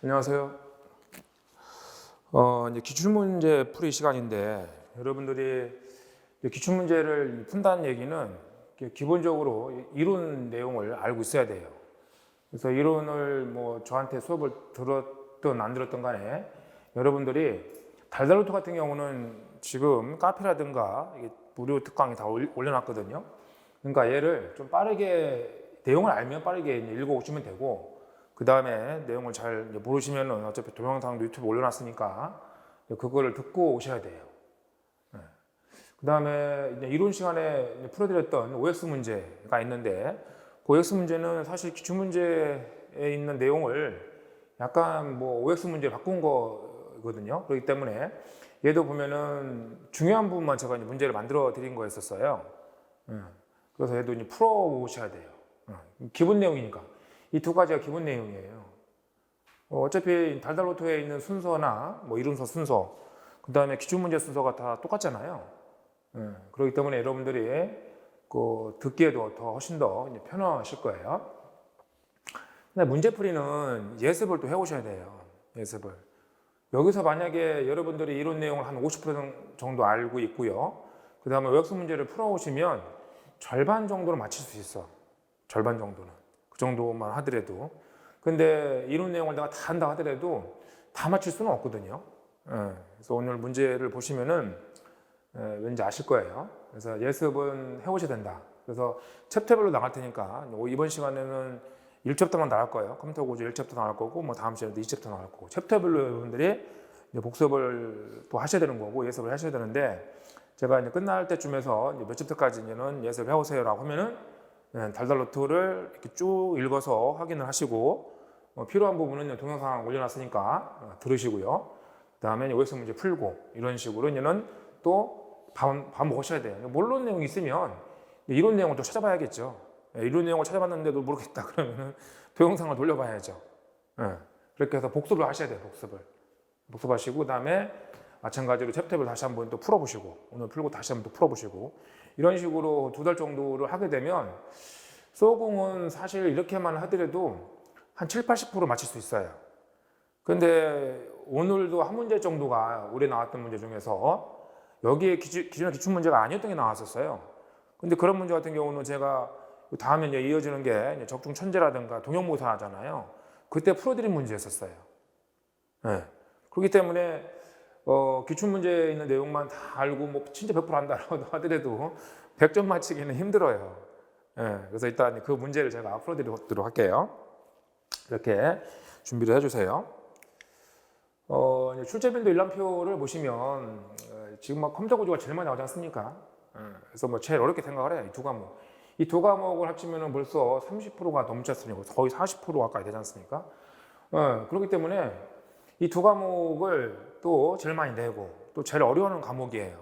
안녕하세요. 이제 기출문제 풀이 시간인데 여러분들이 기출문제를 푼다는 얘기는 기본적으로 이론 내용을 알고 있어야 돼요. 그래서 이론을 뭐 저한테 수업을 들었든 안 들었든 간에 여러분들이 달달노트 같은 경우는 지금 카페라든가 무료 특강에 다 올려놨거든요. 그러니까 얘를 좀 빠르게 내용을 알면 빠르게 읽어오시면 되고, 그 다음에 내용을 잘 모르시면은 어차피 동영상도 유튜브에 올려놨으니까 그거를 듣고 오셔야 돼요. 그 다음에 이론 시간에 풀어드렸던 OX 문제가 있는데, 그 OX 문제는 사실 기출문제에 있는 내용을 약간 뭐 OX 문제 바꾼 거거든요. 그렇기 때문에 얘도 보면은 중요한 부분만 제가 문제를 만들어 드린 거였었어요. 그래서 얘도 풀어 오셔야 돼요. 기본 내용이니까. 이 두 가지가 기본 내용이에요. 어차피 달달노트에 있는 순서나 뭐 이론서 순서, 그 다음에 기출문제 순서가 다 똑같잖아요. 그렇기 때문에 여러분들이 듣기에도 더 훨씬 더 편하실 거예요. 근데 문제풀이는 예습을 또 해오셔야 돼요. 예습을. 여기서 만약에 여러분들이 이론 내용을 한 50% 정도 알고 있고요. 그 다음에 OX 문제를 풀어오시면 절반 정도는 맞힐 수 있어. 절반 정도는. 그 정도만 하더라도. 근데 이론 내용을 내가 다 한다 하더라도 다 맞출 수는 없거든요. 그래서 오늘 문제를 보시면은 왠지 아실 거예요. 그래서 예습은 해오셔야 된다. 그래서 챕터별로 나갈 테니까 이번 시간에는 1챕터만 나갈 거예요. 컴퓨터 구조 1챕터 나갈 거고, 뭐 다음 시간에도 2챕터 나갈 거고, 챕터별로 여러분들이 복습을 또 하셔야 되는 거고 예습을 하셔야 되는데, 제가 이제 끝날 때쯤에서 몇 챕터까지는 예습을 해오세요라고 하면은 달달노트를 이렇게 쭉 읽어서 확인을 하시고, 필요한 부분은 동영상 올려놨으니까 들으시고요. 그 다음에 OX 문제 풀고, 이런 식으로 이제는 또 밥 먹으셔야 돼요. 모르는 내용이 있으면 이론 내용을 또 찾아봐야겠죠. 이론 내용을 찾아봤는데도 모르겠다 그러면 동영상을 돌려봐야죠. 그렇게 해서 복습을 하셔야 돼요. 복습하시고, 그 다음에 마찬가지로 챕터를 다시 한번 또 풀어보시고, 오늘 풀고 다시 한번 또 풀어보시고, 이런 식으로 2달 정도를 하게 되면 수어공은 사실 이렇게만 하더라도 한 7, 80% 맞힐 수 있어요. 근데 오늘도 한 문제 정도가 올해 나왔던 문제 중에서 여기에 기존의 기출문제가 아니었던 게 나왔었어요. 근데 그런 문제 같은 경우는 제가 다음에 이제 이어지는 게 적중천재라든가 동형모사 하잖아요. 그때 풀어드린 문제였었어요. 그렇기 때문에 기출문제에 있는 내용만 다 알고 뭐 진짜 100% 한다고 하더라도 100점 맞히기는 힘들어요. 그래서 일단 그 문제를 제가 풀어드리도록 할게요. 이렇게 준비를 해주세요. 출제빈도 일람표를 보시면 지금 막 컴퓨터 구조가 제일 많이 나오지 않습니까? 그래서 뭐 제일 어렵게 생각을 해요. 이 두 과목. 이 두 과목을 합치면 벌써 30%가 넘지 않습니까? 거의 40% 가까이 되지 않습니까? 그렇기 때문에 이 두 과목을 또 제일 많이 내고 또 제일 어려워하는 과목이에요.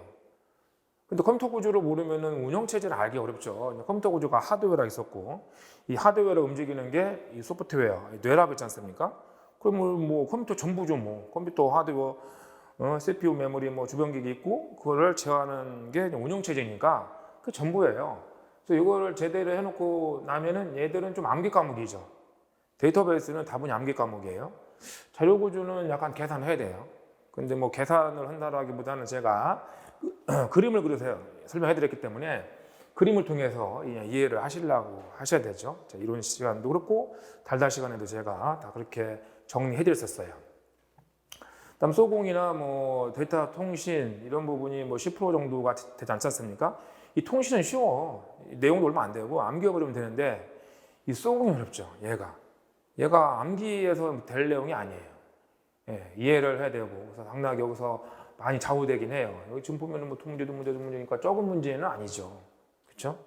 근데 컴퓨터 구조를 모르면은 운영체제를 알기 어렵죠. 컴퓨터 구조가 하드웨어가 있었고, 이 하드웨어를 움직이는 게 이 소프트웨어, 뇌라고 있지 않습니까? 그럼 뭐 컴퓨터 전부죠. 뭐 컴퓨터 하드웨어, CPU 메모리, 뭐 주변기기 있고, 그거를 제어하는 게 운영체제니까 그 전부예요. 그래서 이거를 제대로 해놓고 나면은 얘들은 좀 암기 과목이죠. 데이터베이스는 다분히 암기 과목이에요. 자료구조는 약간 계산해야 돼요. 근데 뭐 계산을 한다라기보다는 제가 그림을 그려서 설명해 드렸기 때문에 그림을 통해서 이해를 하시려고 하셔야 되죠. 자, 이론 시간도 그렇고 달달 시간에도 제가 다 그렇게 정리해 드렸었어요. 다음 소공이나 뭐 데이터 통신 이런 부분이 뭐 10% 정도가 되지 않지 않습니까? 이 통신은 쉬워. 내용도 얼마 안 되고 암기해 버리면 되는데 이 소공이 어렵죠. 얘가 암기에서 될 내용이 아니에요. 이해를 해야 되고, 그래서 당연하게 여기서 많이 좌우되긴 해요. 여기 지금 보면은 뭐 문제도 문제니까 적은 문제는 아니죠. 그렇죠?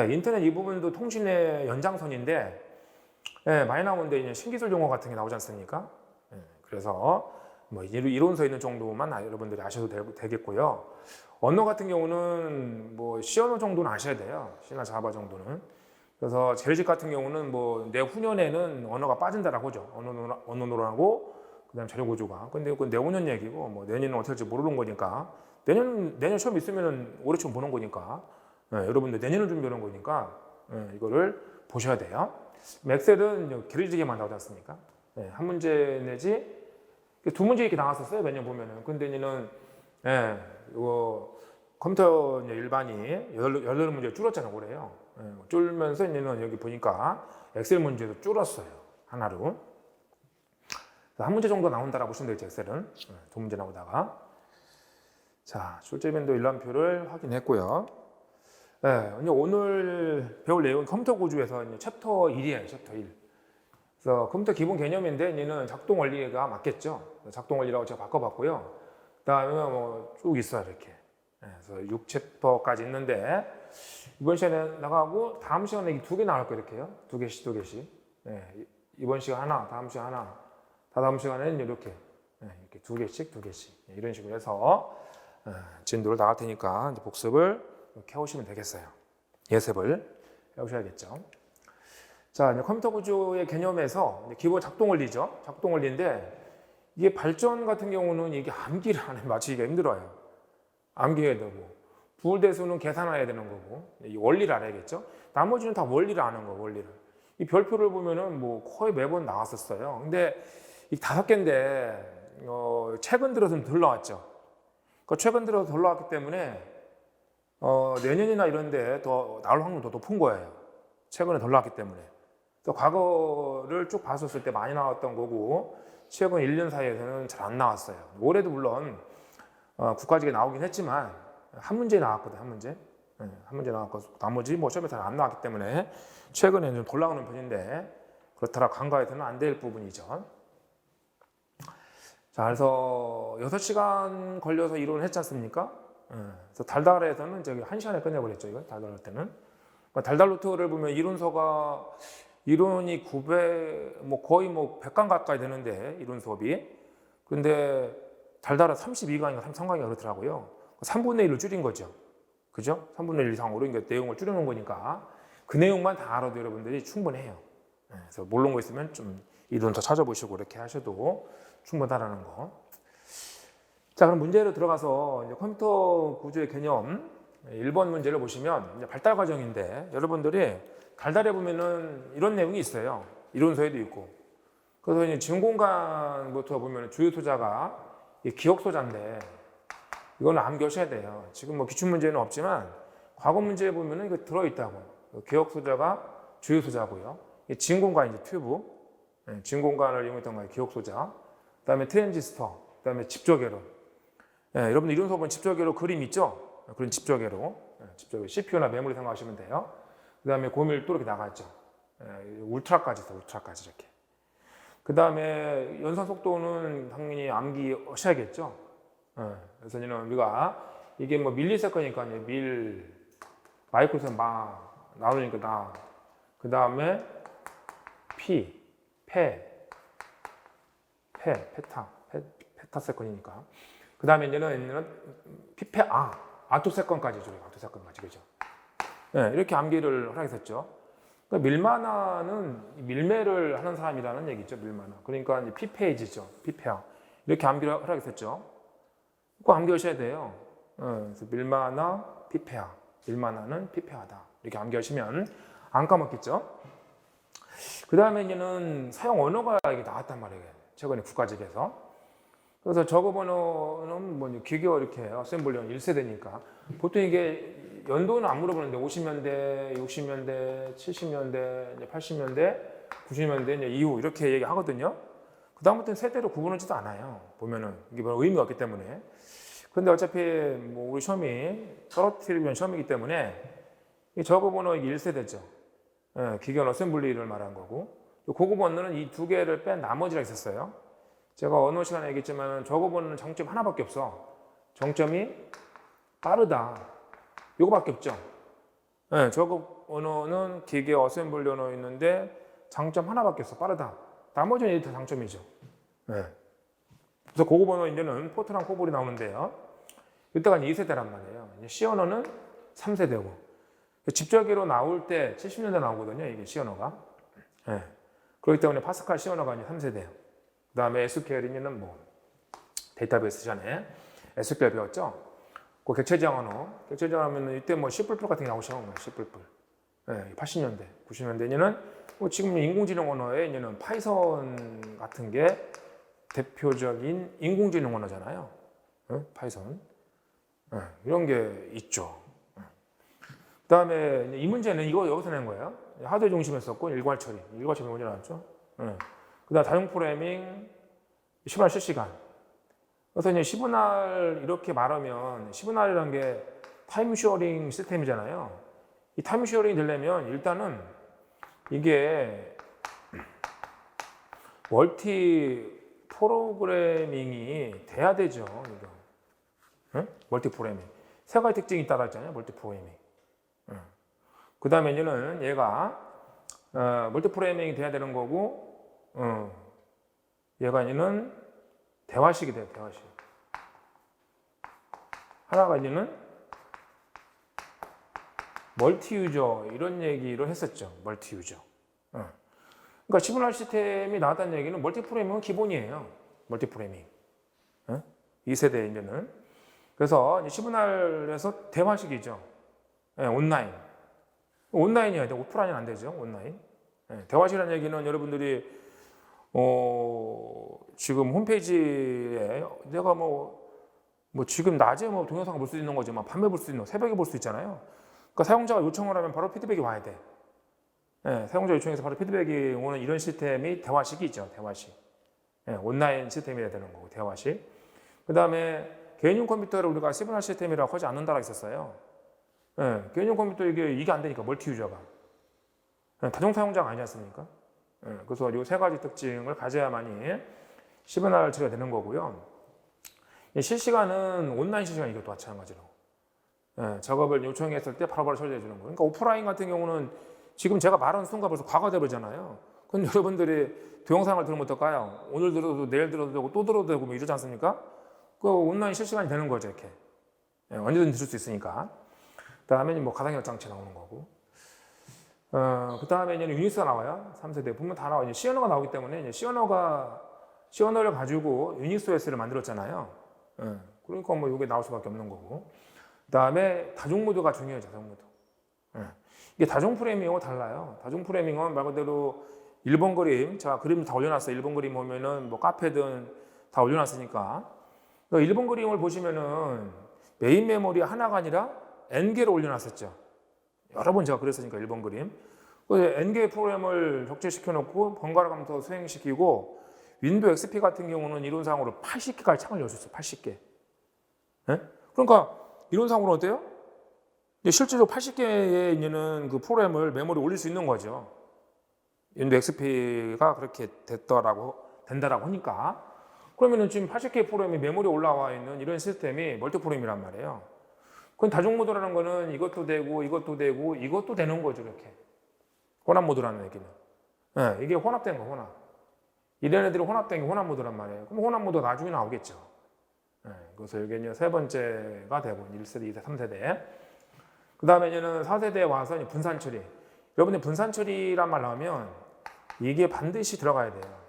인터넷 이 부분도 통신의 연장선인데, 많이 나오는데 이제 신기술 용어 같은 게 나오지 않습니까? 그래서 뭐 이론서 있는 정도만 여러분들이 아셔도 되겠고요. 언어 같은 경우는 뭐 C 언어 정도는 아셔야 돼요. C나 자바 정도는. 그래서 재래식 같은 경우는 뭐 내후년에는 언어가 빠진다라고 하죠. 언어노라고, 그다음 자료구조가. 근데 그건 내후년 얘기고, 뭐 내년은 어떻게 될지 모르는 거니까. 내년 시험 있으면은 올해 시험 보는 거니까. 여러분들 내년을 준비하는 거니까 이거를 보셔야 돼요. 엑셀은 기르지게만 나오지 않습니까? 예, 한 문제 내지 두 문제 이렇게 나왔었어요. 몇 년 보면은. 근데 얘는 예, 이거 컴퓨터 일반이 18문제 줄었잖아요. 올해요. 예, 줄면서 얘는 여기 보니까 엑셀 문제도 줄었어요. 하나로. 한 문제 정도 나온다라고 보시면 되겠죠. 엑셀은. 예, 두 문제 나오다가. 자, 출제빈도 일람표를 확인했고요. 예, 이제 오늘 배울 내용은 컴퓨터 구조에서 이제 챕터 1이에요. 챕터 1. 그래서 컴퓨터 기본 개념인데 얘는 작동 원리가 맞겠죠. 작동 원리라고 제가 바꿔봤고요. 그다음에 뭐 쭉 있어요 이렇게. 그래서 6챕터까지 있는데 이번 시간에 나가고 다음 시간에 이 두 개 나올 거예요 이렇게요. 두 개씩. 이번 시간 하나, 다음 시간 하나, 다다음 시간에는 이렇게 이렇게 두 개씩 이런 식으로 해서 진도를 나갈 테니까 이제 복습을 이렇게 해오시면 되겠어요. 예습을 해오셔야겠죠. 자, 이제 컴퓨터 구조의 개념에서 이제 기본 작동 원리죠. 작동 원리인데 이게 발전 같은 경우는 이게 암기를 안에 맞추기가 힘들어요. 암기해야 되고 부울대수는 계산해야 되는 거고 이 원리를 알아야겠죠. 나머지는 다 원리를 아는 거, 원리를. 이 별표를 보면은 뭐 거의 매번 나왔었어요. 근데 이 5개인데 최근 들어서는 덜 나왔죠. 최근 들어서 덜 나왔기 때문에 내년이나 이런데 더 나올 확률이 더 높은 거예요. 최근에 덜 나왔기 때문에. 또 과거를 쭉 봤었을 때 많이 나왔던 거고 최근 1년 사이에서는 잘 안 나왔어요. 올해도 물론 국가직에 나오긴 했지만 한 문제 나왔거든요. 한 문제 나왔고 나머지 뭐 시험에 잘 안 나왔기 때문에 최근에는 좀 덜 나오는 편인데 그렇더라 간과해서는 안 될 부분이죠. 자, 그래서 6시간 걸려서 이론을 했지 않습니까? 그래서 달달에서는 저기 1시간에 끝내버렸죠. 이거 달달할 때는. 달달 노트를 보면 이론이 900, 뭐 거의 뭐 100강 가까이 되는데, 이론 수업이. 근데 달달은 32강인가 33강인가 그렇더라고요. 3분의 1로 줄인 거죠. 그죠? 3분의 1 이상으로 그러니까 내용을 줄여놓은 거니까 그 내용만 다 알아도 여러분들이 충분해요. 그래서 모르는 거 있으면 좀 이론 더 찾아보시고 이렇게 하셔도 충분하다는 거. 자, 그럼 문제로 들어가서 이제 컴퓨터 구조의 개념 1번 문제를 보시면 이제 발달 과정인데 여러분들이 달달해 보면은 이런 내용이 있어요. 이론서에도 있고. 그래서 이제 진공관부터 보면 주요 소자가 기억 소자인데 이거는 암기하셔야 돼요. 지금 뭐 기출 문제는 없지만 과거 문제에 보면은 이거 들어있다고. 기억 소자가 주요 소자고요. 진공관 이제 튜브, 진공관을 이용했던 거예요. 기억 소자. 그다음에 트랜지스터, 그다음에 집적회로. 여러분들 이론 수업은 집적회로 그림 있죠? 그런 집적회로, CPU나 메모리 생각하시면 돼요. 그 다음에 고밀도 이렇게 나가죠. 울트라까지 있어요. 울트라까지 이렇게. 그 다음에 연산 속도는 당연히 암기하셔야겠죠. 그래서 우리가 이게 뭐 밀리세컨이니까 마이크로세컨 나누니까 그 다음에 페타세컨이니까. 그 다음에 얘는 아토세컨까지 줘요. 아토세컨까지. 그죠? 이렇게 암기를 허락했었죠. 그러니까 밀마나는 밀매를 하는 사람이라는 얘기죠. 밀마나. 그러니까 이제 피페이지죠. 피페아. 이렇게 암기를 허락했었죠. 꼭 암기하셔야 돼요. 그래서 밀마나, 피페아. 밀마나는 피페아다. 이렇게 암기하시면 안 까먹겠죠. 그 다음에 이제는 사용 언어가 이게 나왔단 말이에요. 최근에 국가직에서. 그래서 저거 번호는 뭐 기계어 이렇게 어셈블리는 1세대니까 보통 이게 연도는 안 물어보는데 50년대, 60년대, 70년대, 80년대, 90년대 이후 이렇게 얘기하거든요. 그 다음부터는 세대로 구분하지도 않아요. 보면은 이게 뭐 의미가 없기 때문에. 근데 어차피 뭐 우리 시험이 떨어뜨리기 위한 시험이기 때문에 이 저거 번호 1세대죠. 기계어 어셈블리를 말한 거고 고급 언어는 이 두 개를 뺀 나머지가 있었어요. 제가 언어 시간에 얘기했지만 저거 번호는 장점 하나밖에 없어. 정점이 빠르다. 요거밖에 없죠. 저거 언어는 기계 어셈블리 언어 있는데 장점 하나밖에 없어. 빠르다. 나머지는 이게 다 장점이죠. 그래서 고급 언어 이제는 포트랑 코볼이 나오는데요. 이때가 2세대란 말이에요. C 언어는 3세대고. 집적으로 나올 때 70년대 나오거든요. 이게 C 언어가. 그렇기 때문에 파스칼 C 언어가 이제 3세대예요. 그 다음에 SQL은 뭐 데이터베이스 전에 SQL 배웠죠. 그 객체지향 언어. 객체지향 하면은 이때 뭐 C++ 같은 게 나오죠. C++. 80년대, 90년대에는 지금 인공지능 언어에 이제는 파이썬 같은 게 대표적인 인공지능 언어잖아요. 파이썬. 이런 게 있죠. 그다음에 이 문제는 이거 여기서 낸 거예요. 하드웨어 중심이었었고 일괄 처리 먼저 나왔죠. 그다음 다중 프로그래밍 10분할 실시간. 그래서 이제 10분할 이렇게 말하면 10분할이라는 게 타임 쉐어링 시스템이잖아요. 이 타임 쉐어링이 되려면 일단은 이게 멀티 프로그래밍이 돼야 되죠. 이거. 멀티 프로그래밍. 세 가지 특징이 있다고 했잖아요. 멀티 프로그래밍. 그 다음에 이제는 얘가 멀티 프로그래밍이 돼야 되는 거고, 얘가 이제는 대화식이 돼요. 대화식. 하나가 이제는 멀티 유저 이런 얘기를 했었죠. 멀티 유저. 그러니까 10분할 시스템이 나왔다는 얘기는 멀티 프로그래밍은 기본이에요. 멀티 프로그래밍. 2세대 이제는. 그래서 10분할에서 대화식이죠. 온라인. 온라인이어야 돼. 오프라인은 안 되죠. 온라인. 대화식이라는 얘기는 여러분들이 지금 홈페이지에 내가 뭐 지금 낮에 동영상을 볼 수 있는 거지만 밤에 볼 수 있는 새벽에 볼 수 있잖아요. 그러니까 사용자가 요청을 하면 바로 피드백이 와야 돼. 사용자 요청에서 바로 피드백이 오는 이런 시스템이 대화식이 있죠. 대화식. 온라인 시스템이 돼야 되는 거고 대화식. 그 다음에 개인용 컴퓨터를 우리가 10분할 시스템이라고 하지 않는다라고 했었어요. 개인용 컴퓨터 이게 안 되니까 멀티 유저가 다중 사용자가 아니지 않습니까? 그래서 이 세 가지 특징을 가져야만이 10분할 처리가 되는 거고요. 실시간은 온라인 실시간 이것도 마찬가지로 작업을 요청했을 때 바로바로 처리해 주는 거예요. 그러니까 오프라인 같은 경우는 지금 제가 말하는 순간 벌써 과거가 되버리잖아요. 그럼 여러분들이 동영상을 들으면 어떨까요? 오늘 들어도 내일 들어도 되고 또 들어도 되고 뭐 이러지 않습니까? 그 온라인 실시간이 되는 거죠, 이렇게. 언제든지 들을 수 있으니까. 그 다음에 뭐 가상현역 장치 나오는 거고. 그 다음에 이제 유닉스가 나와요. 3세대. 보면 다 나와요. 시어너가 나오기 때문에 이제 시어너를 가지고 유닉스 OS를 만들었잖아요. 그러니까 뭐 이게 나올 수밖에 없는 거고. 그 다음에 다중 모드가 중요해요, 다중 모드. 이게 다중 프로그래밍하고 달라요. 다중 프로그래밍은 말 그대로 1번 그림, 자, 그림 다 올려놨어요. 1번 그림 보면은 뭐 카페든 다 올려놨으니까. 1번 그림을 보시면은 메인 메모리 하나가 아니라 N개를 올려놨었죠. 여러 번 제가 그랬으니까 1번 그림. N개의 프로그램을 적재시켜 놓고 번갈아 가면서 수행시키고 윈도우 XP 같은 경우는 이론상으로 80개까지 창을 열었어요. 80개. 그러니까 이론상으로 어때요? 실제로 80개의 있는 그 프로그램을 메모리에 올릴 수 있는 거죠. 윈도우 XP가 그렇게 된다라고 하니까. 그러면은 지금 80개의 프로그램이 메모리에 올라와 있는 이런 시스템이 멀티 프로그램이란 말이에요. 그건 다중 모드라는 거는 이것도 되고 이것도 되는 거죠, 이렇게. 혼합 모드라는 얘기는. 이게 혼합된 거, 혼합. 이런 애들이 혼합된 게 혼합 모드란 말이에요. 그럼 혼합 모드가 나중에 나오겠죠. 그래서 이게 이제 세 번째가 되고 1세대, 2세대, 3세대. 그 다음에 이제는 4세대에 와서 이제 분산 처리. 여러분들 분산 처리란 말 나오면 이게 반드시 들어가야 돼요.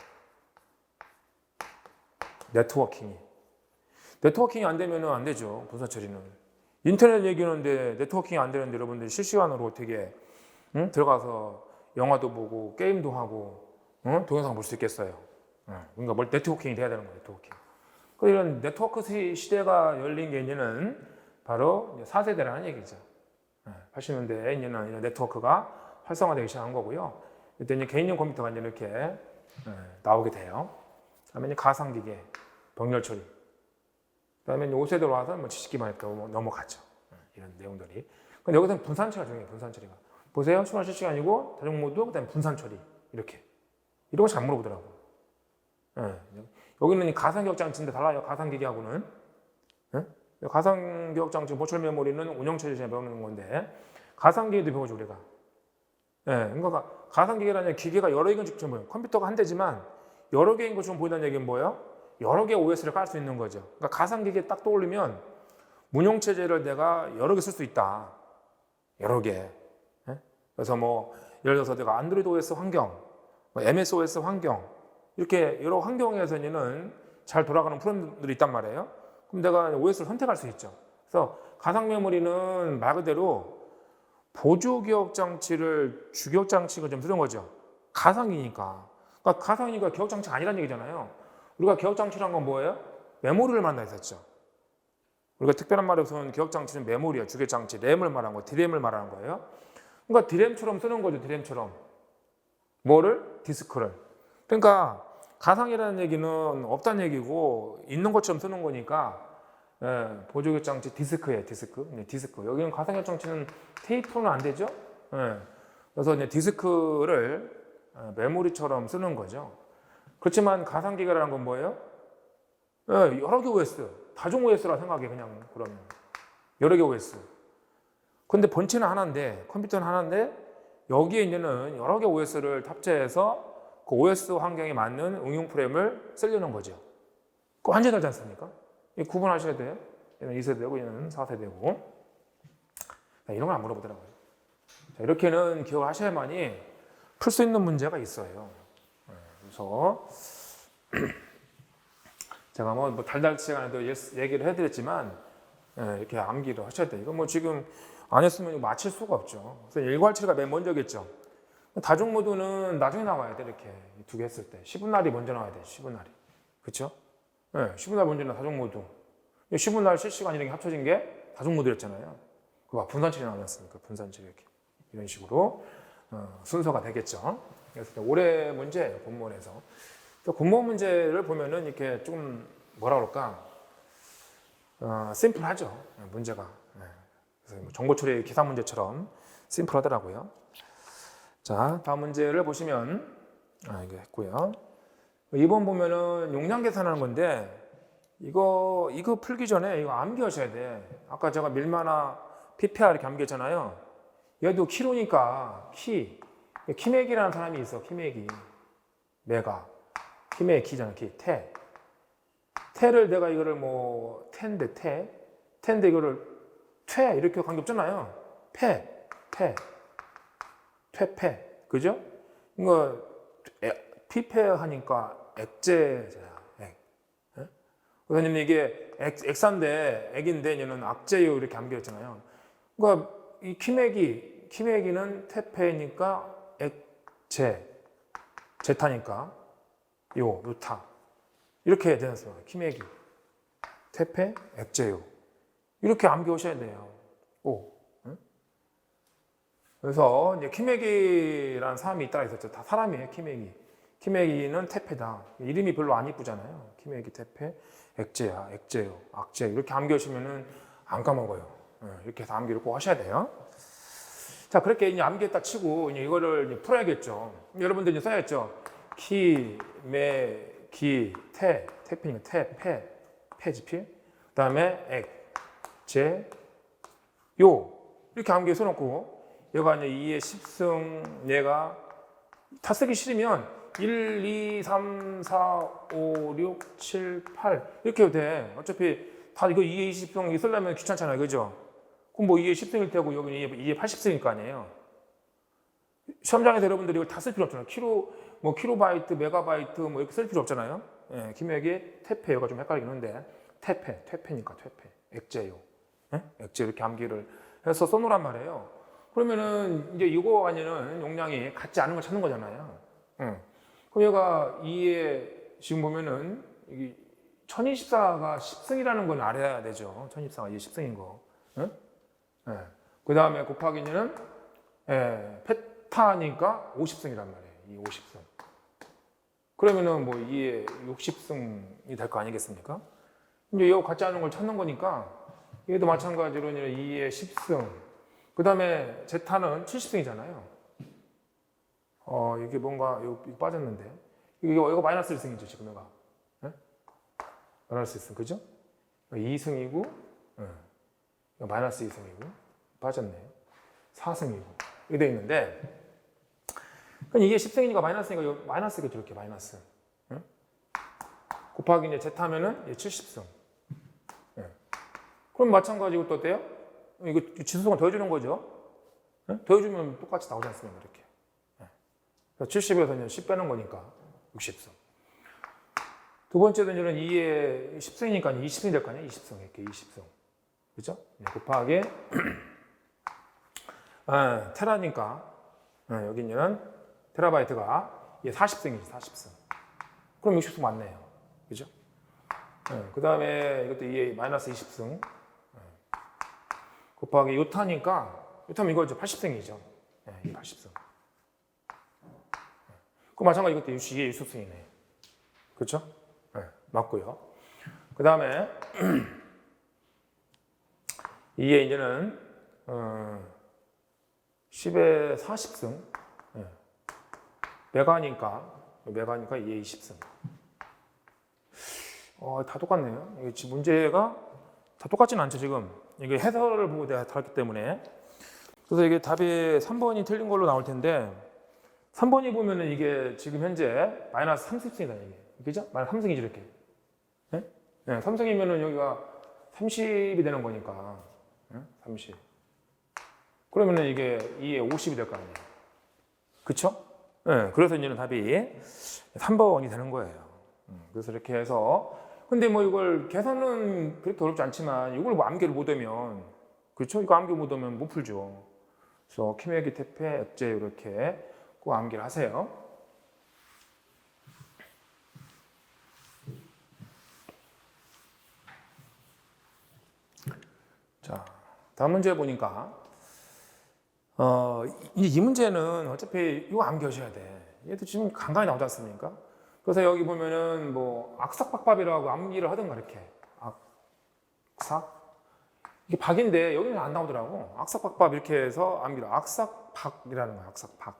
네트워킹이 안 되면 안 되죠. 분산 처리는. 인터넷 얘기하는데 네트워킹이 안 되는데 여러분들이 실시간으로 어떻게 들어가서 영화도 보고 게임도 하고 동영상 볼 수 있겠어요. 그러니까 뭘 네트워킹이 돼야 되는 거예요. 네트워킹. 이런 네트워크 시대가 열린 게 이제는 바로 4세대라는 얘기죠. 80년대에 이제는 이런 네트워크가 활성화되기 시작한 거고요. 이때 이제 개인용 컴퓨터가 이제 이렇게 나오게 돼요. 그다음에 이제 가상기계, 병렬 처리. 그다음에 이제 5세대로 와서 뭐 지식기반에 또 넘어가죠. 이런 내용들이. 근데 여기서는 분산 처리가 중요해요. 분산 처리가. 보세요. shum할 실시간이고 다중 모드, 그다음에 분산 처리 이렇게. 이런 거 잘 물어보더라고. 여기는 가상기억 장치인데 달라요. 가상기계하고는. 가상기억 장치, 버추얼 메모리는 운영 처리 시에 배우는 건데 가상기계도 배우죠 우리가. 그러니까 가상기계라는 기계가 여러 개인 것처럼 보여요. 컴퓨터가 한 대지만 여러 개인 것처럼 보인다는 얘기는 뭐예요? 여러 개의 OS를 깔 수 있는 거죠. 그러니까 가상기계 딱 떠올리면 운영체제를 내가 여러 개 쓸 수 있다. 여러 개. 그래서 뭐 예를 들어서 내가 안드로이드 OS 환경, MS OS 환경 이렇게 여러 환경에서는 잘 돌아가는 프로그램들이 있단 말이에요. 그럼 내가 OS를 선택할 수 있죠. 그래서 가상 메모리는 말 그대로 보조 기억 장치를 주기억 장치가 좀 쓰는 거죠. 가상이니까. 그러니까 가상이니까 기억장치가 아니라는 얘기잖아요. 우리가 기억장치란 건 뭐예요? 메모리를 말한다 했었죠. 우리가 특별한 말에서는 기억장치는 메모리야. 주계장치, 램을 말하는 거, 디램을 말하는 거예요. 그러니까 디램처럼 쓰는 거죠. 디램처럼. 뭐를? 디스크를. 그러니까 가상이라는 얘기는 없다는 얘기고 있는 것처럼 쓰는 거니까 보조기억장치 디스크예요. 디스크. 네, 디스크. 여기는 가상기억장치는 테이프는 안 되죠. 그래서 이제 디스크를 메모리처럼 쓰는 거죠. 그렇지만 가상기가라는 건 뭐예요? 여러 개 OS, 다중 OS라 생각해. 그냥 그러면 여러 개 OS. 근데 본체는 하나인데, 컴퓨터는 하나인데 여기에 있는 여러 개 OS를 탑재해서 그 OS 환경에 맞는 응용 프레임을 쓰려는 거죠. 그거 완전 다르지 않습니까? 구분하셔야 돼요. 얘는 2세대고 얘는 4세대고. 이런 건 안 물어보더라고요. 자, 이렇게는 기억을 하셔야만이 풀 수 있는 문제가 있어요. 그래서 제가 뭐 달달 시간에도 얘기를 해드렸지만 이렇게 암기를 하셔야 돼요. 이거 뭐 지금 안 했으면 맞힐 수가 없죠. 그래서 일괄치가 맨 먼저겠죠. 다중 모드는 나중에 나와야 돼. 이렇게 두 개 했을 때 10분할이 먼저 나와야 돼. 10분할이. 그렇죠? 10분할 먼저 나 다중 모드. 10분할 실시간 이런 게 합쳐진 게 다중 모드였잖아요. 그거 분산치이 나왔습니까? 분산치 이렇게 이런 식으로 순서가 되겠죠. 그래서 올해 문제 본문에서 본문 문제를 보면은 이렇게 좀 뭐라 그럴까 심플하죠. 문제가. 그래서 정보 처리 기사 문제처럼 심플하더라고요. 자, 다음 문제를 보시면 이게 했고요. 2번 보면은 용량 계산하는 건데 이거 풀기 전에 이거 암기하셔야 돼. 아까 제가 밀마나 PPR 이렇게 암기했잖아요. 얘도 키로니까 키맥이라는 사람이 있어. 키맥이 메가 키맥 키잖아. 태를 내가 이거를 뭐 태인데 이거를 퇴 이렇게 관계 없잖아요. 퇴 그죠? 이거 피폐 하니까 액제잖아. 선생님 이게 액인데 얘는 악제요 이렇게 암기했잖아요. 그러니까 이 키맥이는 태폐니까 제타니까 루타 이렇게 되는 거예요. 키맥이 태폐 액제요 이렇게 암기 오셔야 돼요. 그래서 이제 키맥이라는 사람이 있다 했었죠. 다 사람이에요. 키맥이는 태폐다. 이름이 별로 안 이쁘잖아요. 키맥이 태폐 액제야, 액제요, 악제 이렇게 암기하시면은 안 까먹어요. 이렇게 해서 암기를 꼭 하셔야 돼요. 자, 그렇게 이제 암기했다 치고 이제 이거를 이제 풀어야겠죠. 여러분들 이제 써야겠죠. 태폐니까 페지필. 그다음에 요 이렇게 암기해 써놓고 얘가 이제 2의 10승 얘가 다 쓰기 싫으면 1, 2, 3, 4, 5, 6, 7, 8 이렇게 해도 돼. 어차피 다 이거 2의 20승 쓰려면 귀찮잖아요. 그죠? 그럼 뭐 2의 10승일 테고 여기는 2의 80승일 거 아니에요. 시험장에서 여러분들이 이걸 다 쓸 필요 없잖아요. 킬로바이트, 메가바이트 뭐 이렇게 쓸 필요 없잖아요. 김혁의 태폐가 좀 헷갈리긴 한데 태폐니까 액제요. 액제 이렇게 암기를 해서 써놓으란 말이에요. 그러면은 이제 이거 아니는 용량이 같지 않은 걸 찾는 거잖아요. 그럼 얘가 2에 지금 보면은 1024가 10승이라는 건 알아야 되죠. 1024가 2에 10승인 거. 그 다음에 곱하기는 페타니까 50승이란 말이에요. 이 50승. 그러면은 뭐 2에 60승이 될 거 아니겠습니까? 이제 이거 같지 않은 걸 찾는 거니까 얘도 마찬가지로 2에 10승. 그 다음에 제타는 70승이잖아요. 이게 뭔가 이거 빠졌는데 이거 마이너스 1승이죠 지금 얘가. 마이너스 1승 그죠? 2승이고 마이너스 2승이고 빠졌네. 4승이고 이렇게 돼 있는데 그럼 이게 10승이니까 마이너스니까 마이너스겠죠 이렇게 마이너스. 곱하기 이제 제타면은 70승. 그럼 마찬가지고 또 어때요? 이거 지수수가 더해주는 거죠. 더해주면 똑같이 나오지 않습니까? 이렇게. 70에서 10 빼는 거니까 60승. 두 번째 전제는 2에 10승이니까 20승이 될 거 아니에요? 20승 이렇게 20승. 그죠? 곱하기 테라니까 여기는 테라바이트가 이게 40승이지, 40승. 그럼 60승 맞네요. 그죠? 그 다음에 이것도 이게 마이너스 20승. 곱하기 요타니까, 요타면 이거죠. 80승이죠. 이게 80승. 그 마찬가지 이것도 이게 60승이네. 그렇죠? 맞고요. 그 다음에 이게 이제는 10에 40승. 메가니까 이게 20승. 다 똑같네요. 이게 지금 문제가 다 똑같지는 않죠, 지금. 이게 해설을 보고 내가 달았기 때문에. 그래서 이게 답이 3번이 틀린 걸로 나올 텐데, 3번이 보면은 이게 지금 현재 마이너스 30승이다, 이게. 그죠? 마이너스 3승이지, 이렇게. 네? 3승이면은 여기가 30이 되는 거니까. 30. 그러면은 이게 2에 50이 될 거 아니에요. 그쵸? 그래서 이제는 답이 3번이 되는 거예요. 그래서 이렇게 해서, 근데 뭐 이걸 계산은 그렇게 어렵지 않지만 이걸 뭐 암기를 못 하면, 그렇죠? 이거 암기 못 하면 못 풀죠. 그래서 키메기, 태페, 액제 이렇게 꼭 암기를 하세요. 자, 다음 문제 보니까 이 문제는 어차피 이거 암기하셔야 돼. 얘도 지금 간간히 나오지 않습니까? 그래서 여기 보면은 뭐 악삭박밥이라고 암기를 하던가 이렇게 악삭 이게 박인데 여기는 안 나오더라고. 악삭박밥 이렇게 해서 암기를 악삭박이라는 거야. 악삭박.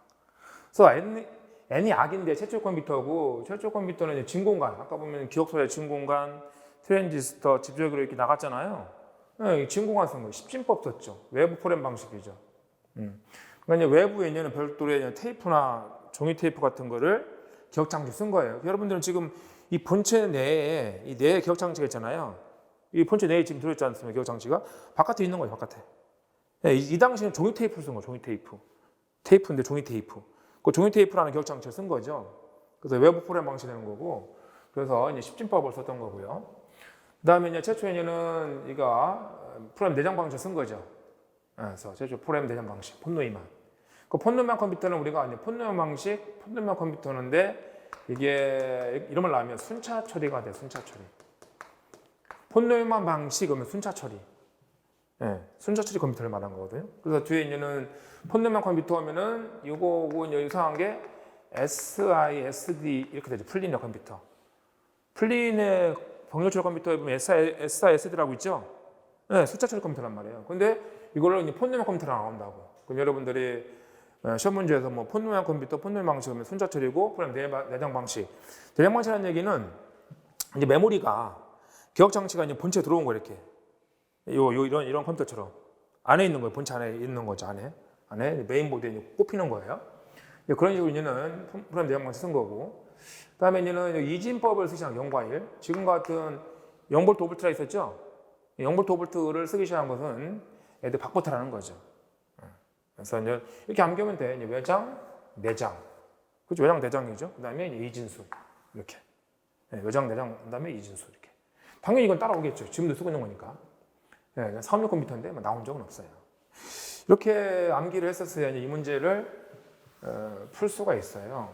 그래서 n이 악인데 최초 컴퓨터고 최초 컴퓨터는 이제 진공관. 아까 보면 기억소재 진공관, 트랜지스터, 집적으로 이렇게 나갔잖아요. 진공관 쓴 거예요. 십진법 썼죠. 외부 프레임 방식이죠. 그러니까 이제 외부에 있는 별도의 테이프나 종이 테이프 같은 거를 기억장치 쓴 거예요. 여러분들은 지금 이 본체 내에 이 내에 기억장치가 있잖아요. 이 본체 내에 지금 들어있지 않습니까? 기억장치가 바깥에 있는 거예요. 바깥에. 이 당시에는 종이 테이프를 쓴 거예요. 종이 테이프. 테이프인데 종이 테이프. 그 종이 테이프라는 기억장치를 쓴 거죠. 그래서 외부 프레임 방식이 되는 거고. 그래서 이제 십진법을 썼던 거고요. 그다음에 이제 최초에는 이거 프레임 내장 방식을 쓴 거죠. 그래서 최초 프레임 내장 방식, 폰노이만. 그 폰노이만 컴퓨터는 우리가 이제 폰노이만 방식, 폰노이만 컴퓨터인데 이게 이름을 나오면 순차 처리가 돼, 순차 처리. 폰노이만 방식 그러면 순차 처리. 순차 처리 컴퓨터를 말한 거거든요. 그래서 뒤에 있는 폰노이만 컴퓨터 하면은 이거고 이제 이상한 게 SISD 이렇게 되죠. 플린의 컴퓨터. 플린의 병렬 컴퓨터에 보면 SISD라고 있죠. 숫자 처리 컴퓨터란 말이에요. 근데 이걸로 이제 폰노이만 컴퓨터가 나온다고. 그럼 여러분들이 시험 문제에서 뭐 폰노이만 컴퓨터, 폰노이만 방식이면 순차 처리고, 그다음 내장 방식. 내장 방식이라는 얘기는 이제 메모리가 기억 장치가 이제 본체에 들어온 거 이렇게. 이런 컴퓨터처럼 안에 있는 거예요. 본체 안에 있는 거죠. 안에 메인보드에 꼽히는 거예요. 그런 식으로 이제는 프레임 내장 방식 쓴 거고. 그다음에 이제는 이진법을 쓰시는 영과일. 지금 같은 0V 오볼트가 있었죠. 0V 오볼트를 쓰기 시작한 것은 애들 박버터라는 거죠. 그래서 이제 이렇게 암기하면 돼. 이제 외장, 내장. 그죠? 외장, 내장이죠. 그 다음에 이진수. 이렇게. 외장, 내장, 그 다음에 이진수. 이렇게. 당연히 이건 따라오겠죠. 지금도 쓰고 있는 거니까. 사업용 컴퓨터인데 나온 적은 없어요. 이렇게 암기를 했었어야 이 문제를 풀 수가 있어요.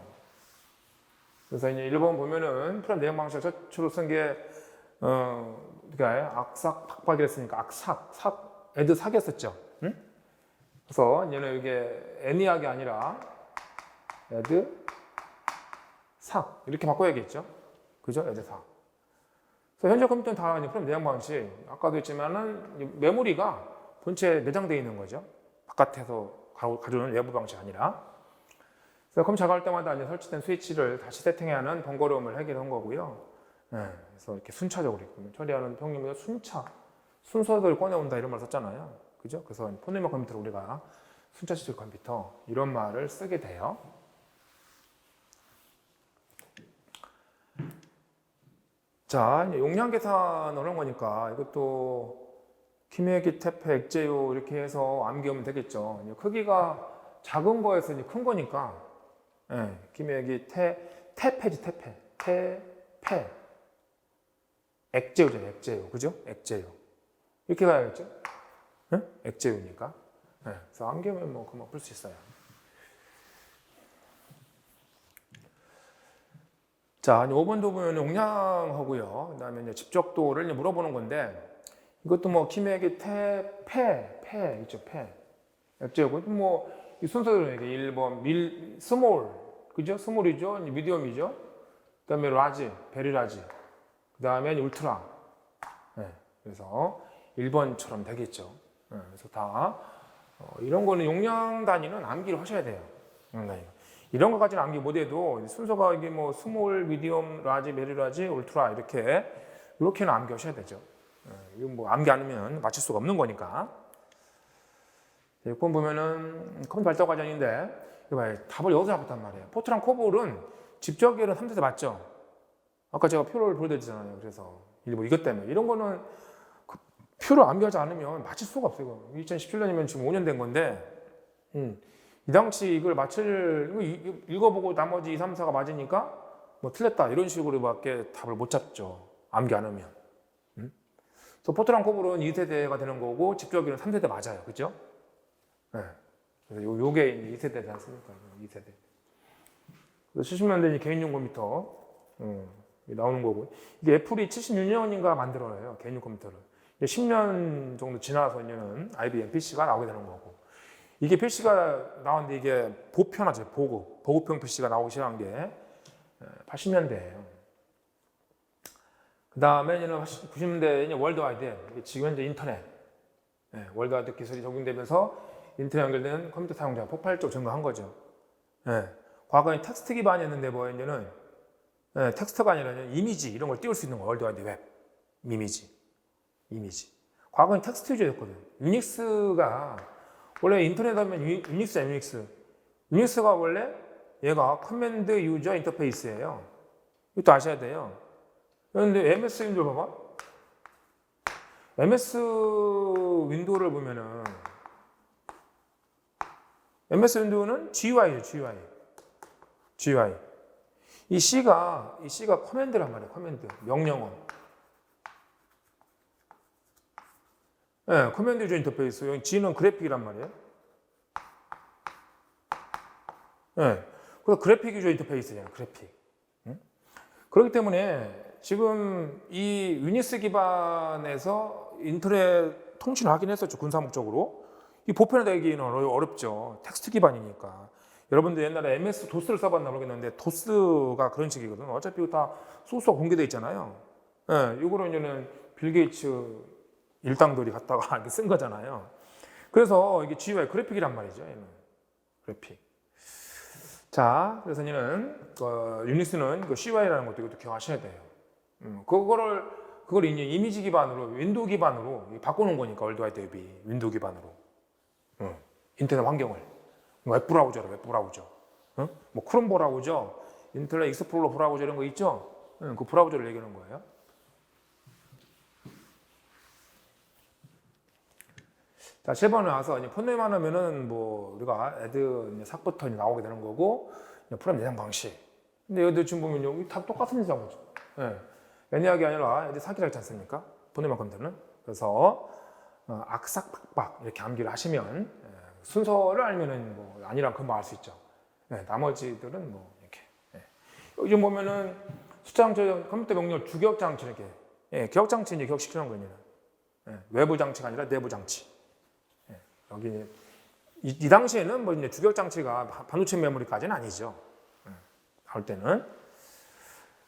그래서 이제 1번 보면은 프레임 내장 방식 최초로 쓴 게, 악삭, 박박이랬으니까 악삭, 애들 사귀었었죠. 응? 그래서 얘는 이게 애니악이 아니라 애드 삭 이렇게 바꿔야겠죠. 그죠? 애드 삭. 그래서 현재 컴퓨터는 다 프레임 내장 방식. 아까도 했지만은 메모리가 본체에 내장되어 있는 거죠. 바깥에서 가져오는 외부 방식이 아니라. 그래서 컴퓨터 작업할 때마다 이제 설치된 스위치를 다시 세팅해야 하는 번거로움을 해결한 거고요. 그래서 이렇게 순차적으로 처리하는 평균보다 순서를 꺼내온다 이런 말 썼잖아요. 그죠? 그래서 폰노이만 컴퓨터를 우리가 순차 처리 컴퓨터 이런 말을 쓰게 돼요. 자, 이제 용량 계산 어려운 거니까 이것도 키메기, 태페, 액제요 이렇게 해서 암기하면 되겠죠. 크기가 작은 거에서 이제 큰 거니까 키메기, 태페지 태페 액제요잖아요. 액제요. 그죠? 액제요. 이렇게 가야겠죠? 액제요니까. 그래서 암기하면 뭐 금방 풀 수 있어요. 자, 5번도 보면 용량하고요. 그다음에 이제 집적도를 이제 물어보는 건데 이것도 뭐 키맥이 폐 있죠, 폐. 액제고 뭐이 순서대로 이게 1번 스몰, 그죠? 스몰이죠. 미디엄이죠. 그다음에 라지, 베리 라지. 그다음에 울트라. 네, 그래서 1번처럼 되겠죠. 네, 그래서 다 이런 거는 용량 단위는 암기를 하셔야 돼요. 이런 것까지는 암기 못해도 순서가 이게 뭐 스몰, 미디엄, 라지, 베리 라지, 울트라 이렇게는 암기하셔야 되죠. 이거 뭐 암기 안 하면 맞출 수가 없는 거니까. 6번 보면은 컴퓨터 발달 과정인데 이거 봐요. 답을 여기서 잡았단 말이에요. 포트랑 코볼은 집적계열은 3세대 맞죠? 아까 제가 표를 보여드렸잖아요. 그래서 일부 이것 때문에 이런 거는 표를 암기하지 않으면 맞출 수가 없어요. 2017년이면 지금 5년 된 건데 이 당시 이걸 읽어보고 나머지 2, 3, 4가 맞으니까 뭐 틀렸다 이런 식으로밖에 답을 못 잡죠. 암기 안 하면. 그래서 포트랑 코볼은 2세대가 되는 거고 집적계열은 3세대 맞아요. 그죠? 네. 그래서 요게 이제 2세대지 않습니까? 2세대. 그래서 70년대 개인용 컴퓨터 나오는 거고 이게 애플이 76년인가 만들어요. 개인용 컴퓨터를. 10년 정도 지나서는 IBM PC가 나오게 되는 거고 이게 PC가 나왔는데 이게 보편화죠. 보급형 PC가 나오기 시작한 게 80년대예요. 그 다음에 90년대에 월드와이드, 지금 현재 인터넷, 월드와이드 기술이 적용되면서 인터넷 연결된 컴퓨터 사용자가 폭발적으로 증가한 거죠. 과거엔 텍스트 기반이었는데 뭐였냐면 텍스트가 아니라 이미지 이런 걸 띄울 수 있는 거예요. 월드와이드 웹, 이미지. 과거엔 텍스트 위주였거든. 유닉스가 원래 인터넷 하면 유닉스야, 유닉스. 유닉스가 원래 얘가 커맨드 유저 인터페이스예요. 이것도 아셔야 돼요. 그런데 MS 윈도우 봐봐. MS 윈도우를 보면은 MS 윈도우는 GUI죠, GUI. 이 C가 커맨드란 말이에요, 커맨드. 명령어. 네, 커맨드 유저 인터페이스. 여기 G는 그래픽이란 말이에요. 네, 그래서 그래픽 유저 인터페이스잖아요, 그래픽. 그렇기 때문에 지금 이 유닉스 기반에서 인터넷 통신을 하긴 했었죠, 군사 목적으로. 이 보편화되기는 어렵죠. 텍스트 기반이니까. 여러분들 옛날에 MS 도스를 써봤나 모르겠는데 도스가 그런 식이거든. 어차피 다 소스가 공개되어 있잖아요. 이거로 이제는 빌 게이츠 일당들이 갖다가 이렇게 쓴 거잖아요. 그래서 이게 GUI 그래픽이란 말이죠. 얘는 그래픽. 자, 그래서 얘는 유닉스는 CUI라는 것도 이것도 기억하셔야 돼요. 그걸 이제 이미지 기반으로 윈도우 기반으로 바꿔놓은 거니까 월드와이드 웹이 윈도우 기반으로 인터넷 환경을 웹브라우저로 웹브라우저 뭐 크롬 브라우저 인터넷 익스플로러 브라우저 이런 거 있죠? 그 브라우저를 얘기하는 거예요. 자, 7번에 와서 이제 폰네임만 하면은 뭐 우리가 애드 삭 버튼이 나오게 되는 거고 프로그램 내장 방식. 근데 여기 지금 보면 여기 다 똑같은 내장이죠. 애니악이 아니라 애드 삭이라 했지 않습니까? 폰네임만 컴퓨터는. 그래서 악삭박박 이렇게 암기를 하시면 순서를 알면은 뭐 아니랑 금방 알 수 있죠. 나머지들은 뭐 이렇게. 요즘 보면은 숫자장치 컴퓨터 명령 주기억 장치 이렇게 기억 장치 이제 기억시키는 거예요. 외부 장치가 아니라 내부 장치. 여기 이 당시에는 뭐 이제 주기억 장치가 반도체 메모리까지는 아니죠. 나올 때는.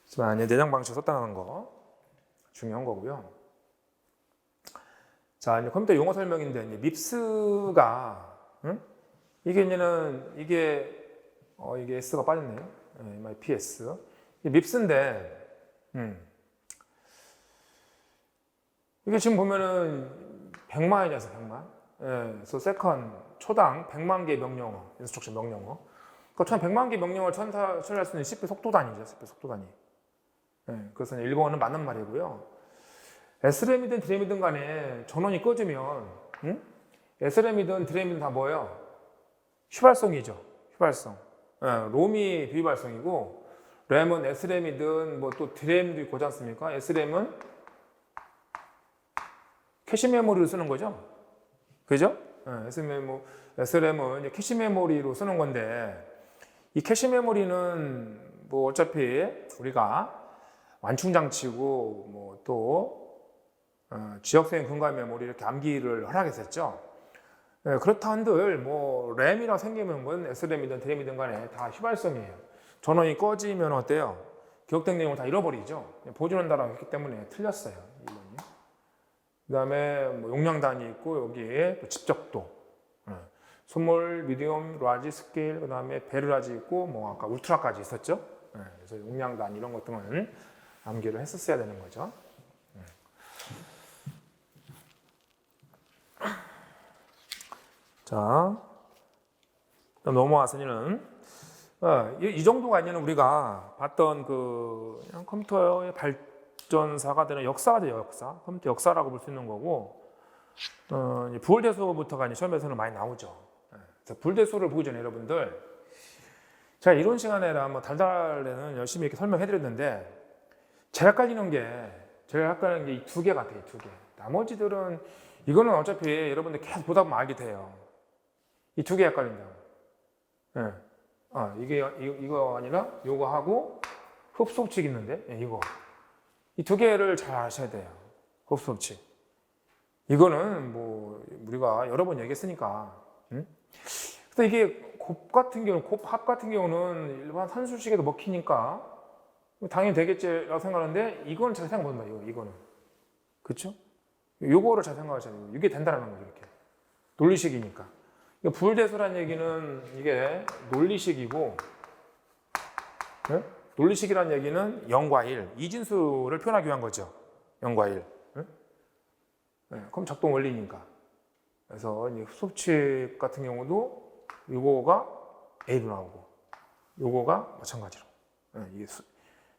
하지만 내장 방식 썼다는 거 중요한 거고요. 자, 이제 컴퓨터 용어 설명인데 이제 밉스가 이게 S가 빠졌네요. PS. 이게 밉스인데 이게 지금 보면은 100만이잖아요, 100만. 그래서 세컨 초당 100만 개의 명령어, 인스트럭션 명령어. 그러니까 100만 개의 명령어를 처리할 수 있는 10배 속도 단위죠, 10배 속도 단위. 그래서 일본어는 맞는 말이고요. SRAM이든 DRAM이든 간에 전원이 꺼지면 SRAM이든 DRAM이든 다 뭐예요? 휘발성이죠. 휘발성. 롬이 비휘발성이고 램은 SRAM이든 뭐 또 DRAM도 있고 그렇지 않습니까? SRAM은 캐시 메모리로 쓰는 거죠. 그죠? SRAM은 캐시 메모리로 쓰는 건데 이 캐시 메모리는 뭐 어차피 우리가 완충장치고 뭐또 지역소행 근거한 메모리 이렇게 암기를 허락했었죠. 그렇다 한들 뭐 램이라 생기면 건 SRAM이든 DRAM이든 간에 다 휘발성이에요. 전원이 꺼지면 어때요? 기억된 내용을 다 잃어버리죠. 보존한다라고 했기 때문에 틀렸어요. 이번이. 그 다음에 뭐 용량 단위 있고 여기에 또 집적도, 스몰, 미디엄, 라지, 스케일, 그 다음에 베르라지 있고 뭐 아까 울트라까지 있었죠. 그래서 용량 단위 이런 것들은 암기를 했었어야 되는 거죠. 자, 넘어와서는 이 정도가 아니면 우리가 봤던 그 그냥 컴퓨터의 발전사가 되는 역사가 돼요. 역사, 컴퓨터 역사라고 볼 수 있는 거고, 부월대소부터가 이제 시험에서는 많이 나오죠. 그래서 부월대소를 보기 전에 여러분들, 제가 이론 시간에나 뭐 달달에는 열심히 이렇게 설명해드렸는데 제가 헷갈리는 게 이 두 개 같아요. 두 개. 나머지들은 이거는 어차피 여러분들 계속 보다 보면 알게 돼요. 이 두 개 헷갈린다고. 예. 이거 아니라 요거 하고 흡수법칙 있는데 이거. 이 두 개를 잘 아셔야 돼요. 흡수법칙. 이거는 뭐 우리가 여러 번 얘기했으니까. 그래서 이게 곱합 같은 경우는 일반 산수식에도 먹히니까 당연히 되겠지라고 생각하는데 이건 잘 생각 못한다. 이거는. 그렇죠? 요거를 잘 생각하셔야 돼요. 이게 된다는 거죠. 이렇게. 논리식이니까. 부월대소라는 얘기는 이게 논리식이고, 네? 논리식이라는 얘기는 0과 1, 이진수를 표현하기 위한 거죠. 0과 1. 네? 그럼 작동 원리니까. 그래서 흡수법칙 같은 경우도 요거가 A로 나오고, 요거가 마찬가지로. 네? 이게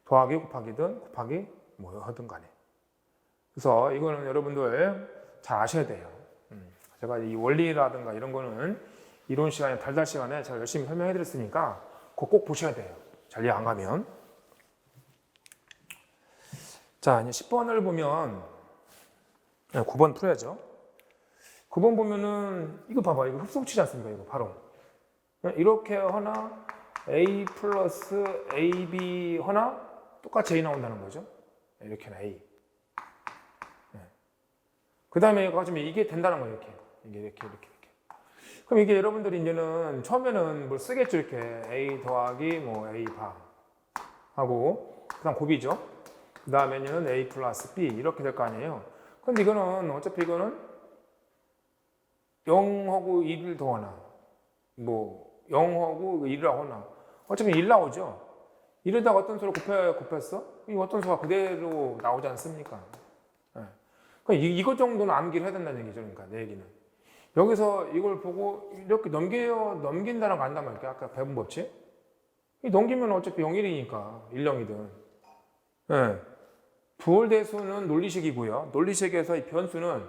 더하기 곱하기 뭐 하든 간에. 그래서 이거는 여러분들 잘 아셔야 돼요. 제가 이 원리라든가 이런 거는 이론 시간에 달달 시간에 제가 열심히 설명해 드렸으니까 그거 꼭 보셔야 돼요. 잘 이해 안 가면. 자, 이제 10번을 보면 9번 풀어야죠. 9번 보면은 이거 봐봐. 이거 흡수치지 않습니까? 이거 바로. 이렇게 하나 A 플러스 AB 하나 똑같이 A 나온다는 거죠. 이렇게 하나 A. 그 다음에 이게 된다는 거예요. 이렇게. 그럼 이게 여러분들이 이제는 처음에는 뭘 쓰겠죠. 이렇게 A 더하기 뭐 A 바 하고 그 다음 곱이죠. 그 다음에는 A 플러스 B 이렇게 될 거 아니에요. 근데 이거는 어차피 이거는 0하고 1을 더하나 뭐 0하고 1을 하거나 어차피 1 나오죠. 이러다가 어떤 수를 곱했어? 이 어떤 수가 그대로 나오지 않습니까? 그러니까 이것 정도는 암기를 해야 된다는 얘기죠. 그러니까 내 얘기는. 여기서 이걸 보고 이렇게 넘긴다는 거 안단 말이야. 아까 배분 법칙. 넘기면 어차피 0, 1이니까 1, 0이든. 네. 부월대수는 논리식이고요. 논리식에서 이 변수는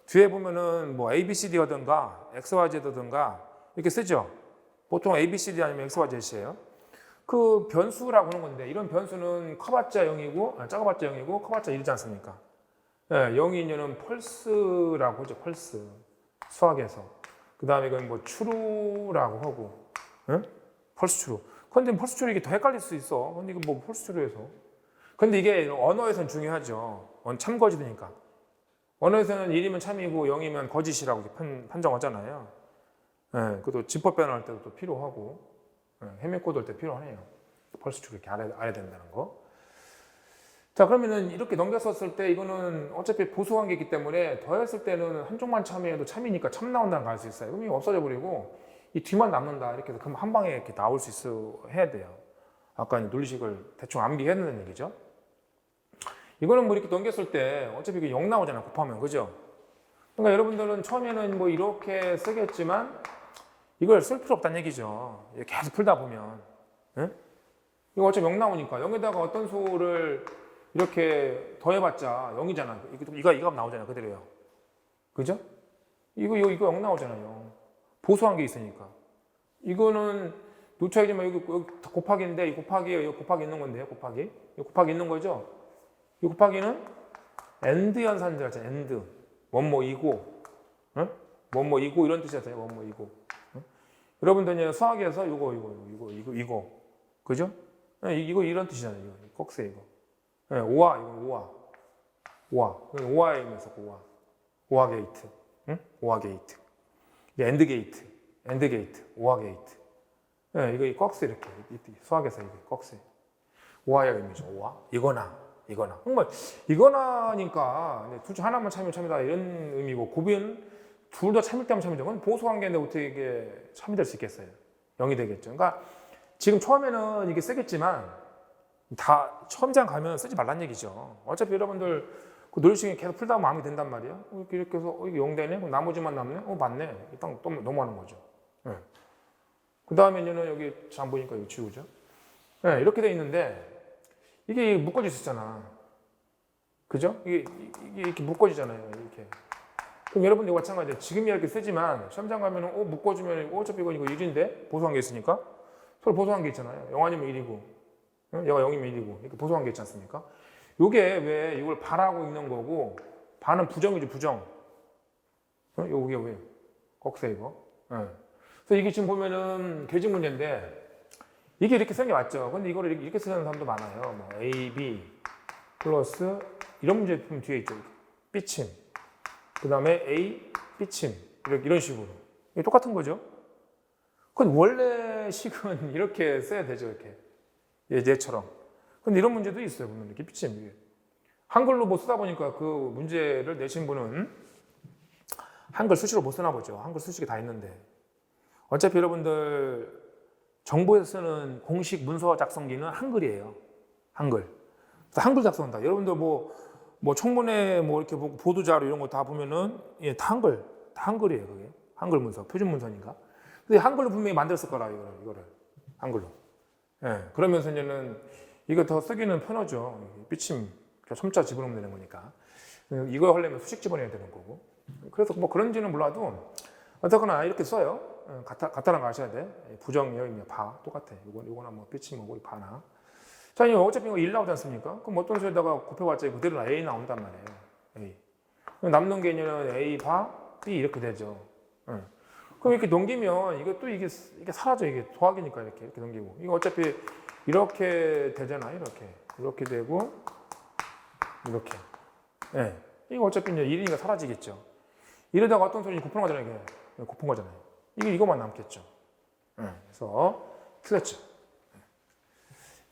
뒤에 보면은 뭐 A, B, C, D라든가 X, Y, Z라든가 이렇게 쓰죠. 보통 A, B, C, D 아니면 X, Y, Z예요. 그 변수라고 하는 건데 이런 변수는 커봤자 0이고 작아봤자 0이고 커봤자 1이지 않습니까? 네, 0이면은 펄스라고 하죠. 펄스. 수학에서. 그 다음에 이건 뭐 추루라고 하고. 응? 펄스 추루. 근데 펄스 추루 이게 더 헷갈릴 수 있어. 근데 이거 뭐 펄스 추루에서. 근데 이게 언어에서는 중요하죠. 참거짓이니까. 언어에서는 1이면 참이고 0이면 거짓이라고 판정하잖아요. 네, 그것도 집법 변환할 때도 또 필요하고. 헤매코드 할 때 필요하네요. 펄스 추루 이렇게 알아야 된다는 거. 자, 그러면은 이렇게 넘겼었을 때 이거는 어차피 보수 관계이기 때문에 더했을 때는 한쪽만 참여해도 참이니까 참 나온다는 걸 알 수 있어요. 그럼 이거 없어져 버리고 이 뒤만 남는다. 이렇게 해서 그럼 한 방에 이렇게 나올 수 해야 돼요. 아까 논리식을 대충 암기해야 된다는 얘기죠. 이거는 뭐 이렇게 넘겼을 때 어차피 이게 0 나오잖아요. 곱하면. 그죠? 그러니까 여러분들은 처음에는 뭐 이렇게 쓰겠지만 이걸 쓸 필요 없다는 얘기죠. 계속 풀다 보면. 네? 이거 어차피 0 나오니까 0에다가 어떤 수를 이렇게 더해봤자 0이잖아. 이거 값 나오잖아. 그대로요. 그죠? 이거 0 나오잖아요. 보수한 게 있으니까. 이거는 놓쳐야지만 여기 곱하기인데 이 곱하기 있는 건데요. 곱하기. 이 곱하기 있는 거죠? 이 곱하기는 엔드 연산들 하잖아요. 엔드. 원모이고, 원모이고 이런 뜻이었어요. 원모이고. 여러분들 이제 수학에서 이거. 그죠? 이거 이런 뜻이잖아요. 이거 꺽쇠 이거. 오화 이거 오화의 의미에서 오화 게이트, 응? 오화 게이트. 이게 엔드 게이트, 오화 게이트. 이거 이 꺽쇠 이렇게 수학에서 이거 꺽쇠. 오화의 의미죠. 오화. 이거나. 정말 이거나니까 둘 중 하나만 참이면 참이다 이런 의미고 고비는 둘 다 참일 때만 참이죠. 그건 보수관계인데 어떻게 이게 참이 될 수 있겠어요? 0이 되겠죠. 그러니까 지금 처음에는 이게 쓰겠지만 다 처음장 가면 쓰지 말란 얘기죠. 어차피 여러분들 그 노릇시간 계속 풀다 보면 마음이 든단 말이에요. 이렇게 해서 이게 0 되네? 그럼 나머지만 남네? 맞네. 일단 또 넘어가는 거죠. 그 다음에 이제는 여기 잘 안 보니까 이거 지우죠. 이렇게 돼 있는데 이게 묶어질 수 있잖아. 그죠? 이게 이렇게 묶어지잖아요. 이렇게. 그럼 여러분들 마찬가지예요. 지금 이렇게 쓰지만 시험장 가면은 묶어주면 어차피 이거 1인데 보수한 게 있으니까 서로 보수한 게 있잖아요. 0 아니면 1이고 얘가 0이면 1이고 이렇게 보수한 게 있지 않습니까? 요게 왜 이걸 반하고 있는 거고 반은 부정이죠. 부정. 요게 왜? 꺽쇠 이거. 그래서 이게 지금 보면은 계직 문제인데 이게 이렇게 쓰는 게 맞죠. 근데 이거를 이렇게 쓰는 사람도 많아요. 뭐 A, B 플러스 이런 문제 보면 뒤에 있죠. B침. 그 다음에 A, B침. 이런 식으로. 이게 똑같은 거죠. 그건 원래 식은 이렇게 써야 되죠. 이렇게. 얘처럼. 근데 이런 문제도 있어요. 보면 이렇게 B침. 한글로 뭐 쓰다 보니까 그 문제를 내신 분은 한글 수식으로 못 쓰나 보죠. 한글 수식이 다 있는데. 어차피 여러분들 정부에서 쓰는 공식 문서 작성기는 한글이에요. 한글. 그래서 한글 작성한다. 여러분들 뭐 청문회 뭐 이렇게 보도자료 이런 거 다 보면은 다 한글이에요. 그게 한글 문서, 표준 문서니까. 근데 한글로 분명히 만들었을 거라 이거를 한글로. 그러면서 이제는 이거 더 쓰기는 편하죠. 삐침 첨자 집어넣으면 되는 거니까. 이거 하려면 수식 집어넣어야 되는 거고. 그래서 뭐 그런지는 몰라도 어쨌거나 이렇게 써요. 같다는 거 아셔야 돼. 부정이요, 바 똑같아. 요거나 뭐 삐침 뭐고 바나. 자, 이거 어차피 이거 1 나오지 않습니까? 그럼 어떤 수에다가 곱해봤자 그대로 A 나온단 말이에요. A. 남는 게 이제는 A 바 B 이렇게 되죠. 그럼 이렇게 넘기면 이게 사라져. 이게 도학이니까 이렇게 넘기고. 이거 어차피 이렇게 되잖아요. 이렇게 되고 이렇게. 이거 어차피 이제 1이니까 사라지겠죠. 이러다가 어떤 소리 곱하는 거잖아요. 이게 곱한 거잖아요. 이거만 남겠죠. 그래서 틀렸죠.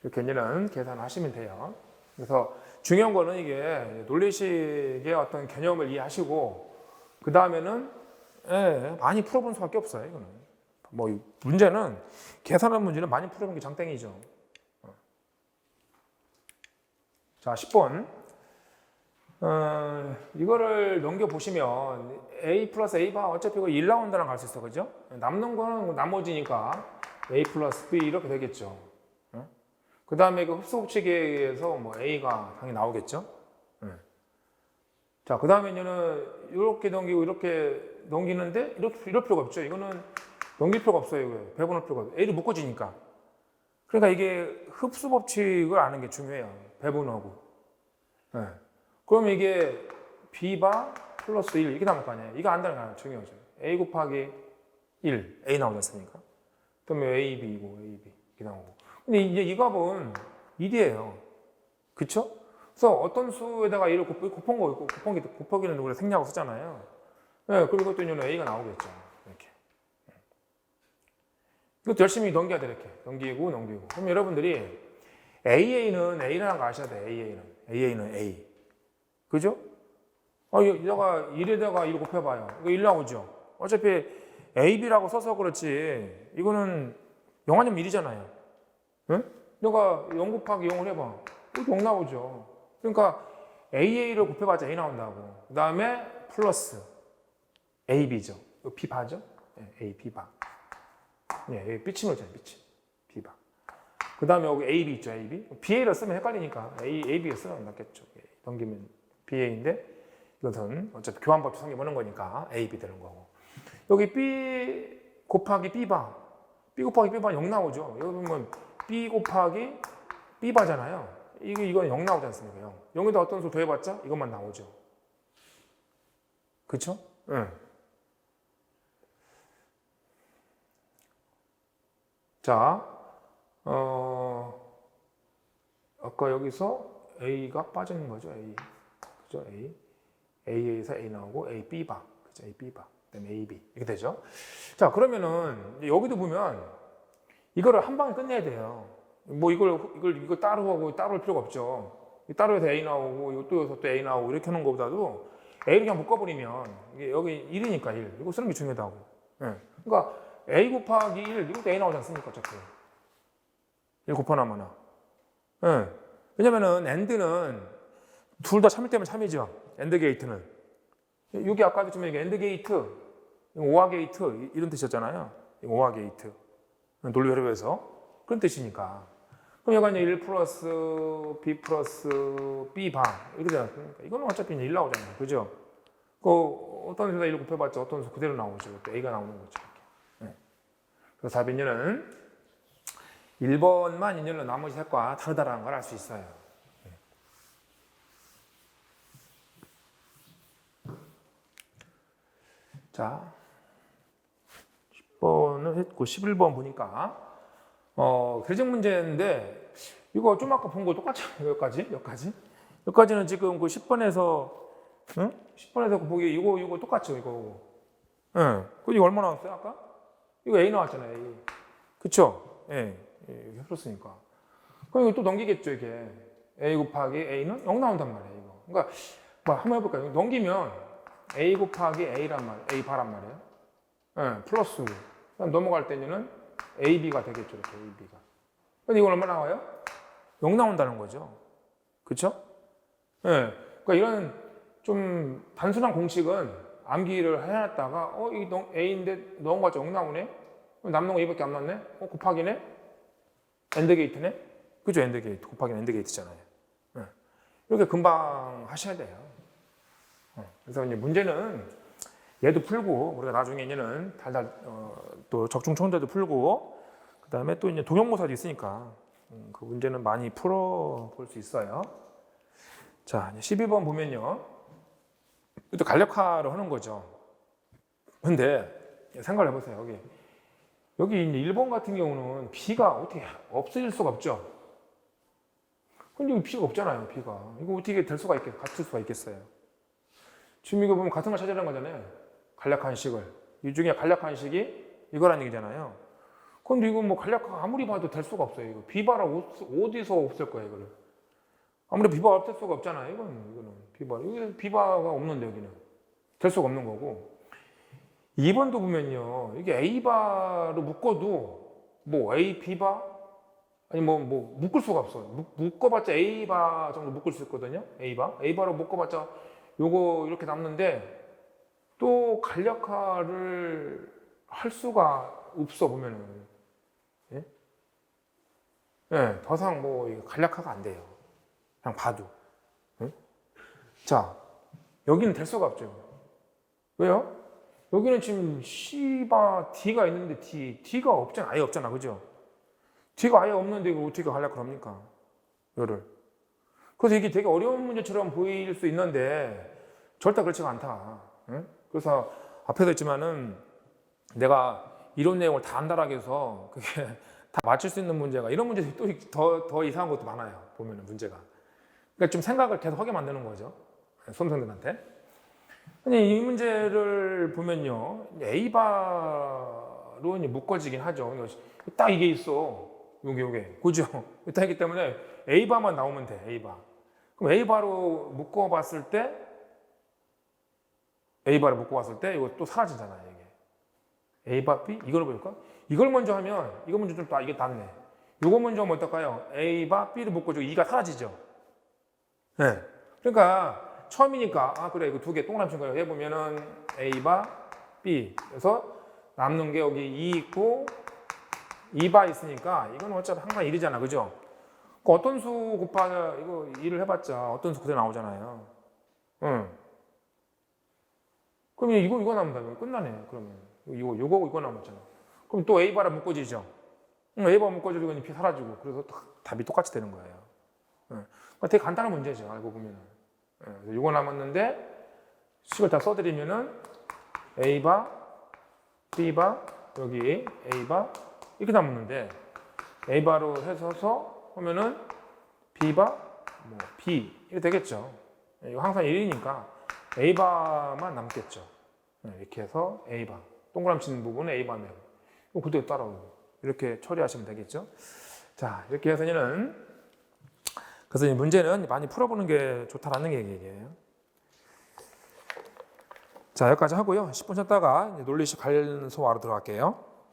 이렇게 이제는 계산하시면 돼요. 그래서 중요한 거는 이게 논리식의 어떤 개념을 이해하시고 그 다음에는 많이 풀어본 수밖에 없어요. 이거는 뭐 문제는 계산한 문제는 많이 풀어본 게 장땡이죠. 자, 10번. 이거를 넘겨보시면 A 플러스 A가 어차피 이거 1 나온다는 걸 알 수 있어. 그죠? 남는 거는 나머지니까 A 플러스 B 이렇게 되겠죠. 그 다음에 그 흡수 법칙에 의해서 뭐 A가 당연히 나오겠죠. 자, 그 다음에 이제는 이렇게 넘기고 이렇게 넘기는데 이럴 필요가 없죠. 이거는 넘길 필요가 없어요. 이거. 배분할 필요가 없어요. A를 묶어지니까. 그러니까 이게 흡수 법칙을 아는 게 중요해요. 배분하고. 그러면 이게 B바 플러스 1 이렇게 나올 거 아니에요. 이거 안다는 게 중요하죠. A 곱하기 1, A 나오지 않습니까? 그러면 A, B이고 A, B 이렇게 나오고. 근데 이제 이 값은 1이에요. 그쵸? 그래서 어떤 수에다가 A를 곱한 거 있고 곱하기는 우리가 생략하고 쓰잖아요. 그리고 이것도 이제 A가 나오겠죠. 이렇게. 이것도 열심히 넘겨야 돼. 이렇게. 넘기고. 그럼 여러분들이 AA는 A라는 거 아셔야 돼. AA는 A. 그죠? 여기다가 1에다가 1 곱해봐요. 이거 1 나오죠? 어차피 AB라고 써서 그렇지. 이거는 0 아니면 1이잖아요. 응? 내가 0 곱하기 0을 해봐. 0 나오죠. 그러니까 AA를 곱해봤자 A 나온다고. 그 다음에 플러스 AB죠. B바죠? A, B바. B침을 잖아요. B침. B바. 그 다음에 여기 AB 있죠. AB. BA를 쓰면 헷갈리니까 AB를 쓰면 낫겠죠. 넘기면 BA인데 이것은 어차피 교환법칙 성립하는 거니까 AB 되는 거고. 여기 B 곱하기 B바. B 곱하기 B바 0 나오죠. 여기 보면 B 곱하기 B바잖아요. 이건 0 나오지 않습니까? 0. 0에다 어떤 수 더해봤자 이것만 나오죠. 그쵸? 응. 자, 아까 여기서 A가 빠지는 거죠. A. 그죠? A. A에서 A 나오고 A, B바. 그죠? A, B바. 그다음에 A, B. 이렇게 되죠. 자, 그러면은 여기도 보면 이거를 한 방에 끝내야 돼요. 뭐 이걸 따로 하고 따로 할 필요가 없죠. 따로 해서 A 나오고 이것도 해서 또 A 나오고 이렇게 하는 것보다도 A를 그냥 묶어버리면 이게 여기 1이니까 1. 이거 쓰는 게 중요하다고. 예. 그러니까 A 곱하기 1 이것도 A 나오지 않습니까? 어차피. 1 곱하나마나. 예. 왜냐면은 AND는 둘 다 참이 때문에 참이죠. AND 게이트는. 여기 아까도 좀 얘기 AND 게이트, OR 게이트 이런 뜻이었잖아요. OR 게이트. 논리 회로에서 그런 뜻이니까. 그럼 여기가 이제 1 플러스 B 플러스 B 방 이렇게 되지 않습니까? 이거는 어차피 이제 1 나오잖아요. 그죠? 그 어떤 수에다 1 곱해봤자 어떤 수 그대로 나오죠. 또 A가 나오는 거죠. 네. 그래서 답 인연은 1번만 인연로 나머지 색과 다르다라는 걸 알 수 있어요. 네. 자, 10번은 했고 11번 보니까 계정 문제인데 이거 좀 아까 본 거 똑같죠? 여기까지는 지금 그 10번에서 응? 10번에서 보기 이거 똑같죠? 이거. 예. 그 이거 얼마 나왔어요? 아까? 이거 A 나왔잖아요. A. 그쵸? 예. 예. 풀었으니까. 그럼 이거 또 넘기겠죠, 이게. A 곱하기 A는 0 나온단 말이에요, 이거. 그러니까 뭐 한번 해볼까요? 넘기면 A 곱하기 A란 말이에요. A 바란 말이에요. 예. 플러스. 그럼 넘어갈 때는 AB가 되겠죠, 이렇게 AB가. 근데 이건 얼마 나와요? 0 나온다는 거죠. 그쵸? 예. 그러니까 이런 좀 단순한 공식은 암기를 해놨다가 이 A인데 넣은 거 같죠? 0 나오네? 남는 거 A밖에 안 남네? 곱하기네? 엔드 게이트네? 그죠? 엔드 게이트. 곱하기는 엔드 게이트잖아요. 예. 이렇게 금방 하셔야 돼요. 그래서 이제 문제는 얘도 풀고 우리가 나중에 이제는 또 적중 청자도 풀고 그 다음에 또 이제 동형모사도 있으니까 그 문제는 많이 풀어볼 수 있어요. 자, 12번 보면요. 또 간략화를 하는 거죠. 근데 생각을 해보세요. 여기 이제 1번 같은 경우는 B가 어떻게 없어질 수가 없죠. 근데 여기 B가 없잖아요. B가. 이거 어떻게 같을 수가 있겠어요. 지금 이거 보면 같은 걸 찾으라는 거잖아요. 간략한 식을. 이 중에 간략한 식이 이거라는 얘기잖아요. 근데 이거 뭐 간략화 아무리 봐도 될 수가 없어요. 이거 B바라 어디서 없을 거예요, 이거를. 아무리 B바가 없을 수가 없잖아요. 이거는 B바. 여기 B바가 없는데 여기는. 될 수가 없는 거고. 2번도 보면요. 이게 A바로 묶어도 뭐 A, B바? 아니 뭐 묶을 수가 없어요. 묶어봤자 A바 정도 묶을 수 있거든요. A바로 묶어봤자 요거 이렇게 남는데 또 간략화를 할 수가 없어 보면은. 예? 예, 더 이상 뭐 간략화가 안 돼요. 그냥 봐도. 예? 자, 여기는 될 수가 없죠. 왜요? 여기는 지금 C바 D가 있는데 D가 없잖아. 아예 없잖아. 그죠? D가 아예 없는데 이거 어떻게 간략화를 합니까? 이거를. 그래서 이게 되게 어려운 문제처럼 보일 수 있는데 절대 그렇지가 않다. 응? 그래서 앞에도 했지만은 내가 이론 내용을 다 안다라고 해서 그게 다 맞출 수 있는 문제가 이런 문제들이 또 더 이상한 것도 많아요. 보면은 문제가. 그러니까 좀 생각을 계속 하게 만드는 거죠. 수험생들한테. 근데 이 문제를 보면요. A바로 묶어지긴 하죠. 딱 이게 있어. 요게. 그죠? 딱 있기 때문에 A바만 나오면 돼. A바. 그럼 A바로 묶어봤을 때 이거 또 사라지잖아요. 이게. A바, B? 이걸 볼까? 이걸 먼저 하면, 이거 먼저 이게 닿네. 이거 먼저 하면 어떨까요? A바, B를 묶어주고 2가 사라지죠. 네. 그러니까, 처음이니까, 그래, 이거 두 개 동그라미 친 거예요. 해보면은 A바, B. 그래서 남는 게 여기 2 있고, 2바 있으니까, 이건 어차피 항상 1이잖아. 그죠? 어떤 수 이거 2를 해봤자 어떤 수 그대로 나오잖아요. 응. 그럼 이거 남는다. 끝나네. 그러면. 이거 남았잖아. 그럼 또 A바라 묶어지죠. A바 묶어지고 P 사라지고. 그래서 답이 똑같이 되는 거예요. 그러니까 되게 간단한 문제죠. 알고 보면은. 이거 남았는데, 식을 다 써드리면은, A바, B바, 여기 A바, 이렇게 남았는데, A바로 해서 하면은, B바 뭐 B 이렇게 되겠죠. 이거 항상 1이니까 A바만 남겠죠. 이렇게 해서 A바 동그라미 치는 부분은 A바면 이거 그대로 따라오고 이렇게 처리하시면 되겠죠. 자, 이렇게 해서는 그래서 이 문제는 많이 풀어보는 게 좋다라는 얘기예요. 자, 여기까지 하고요. 10분 쉬었다가 논리식 관련소화로 들어갈게요.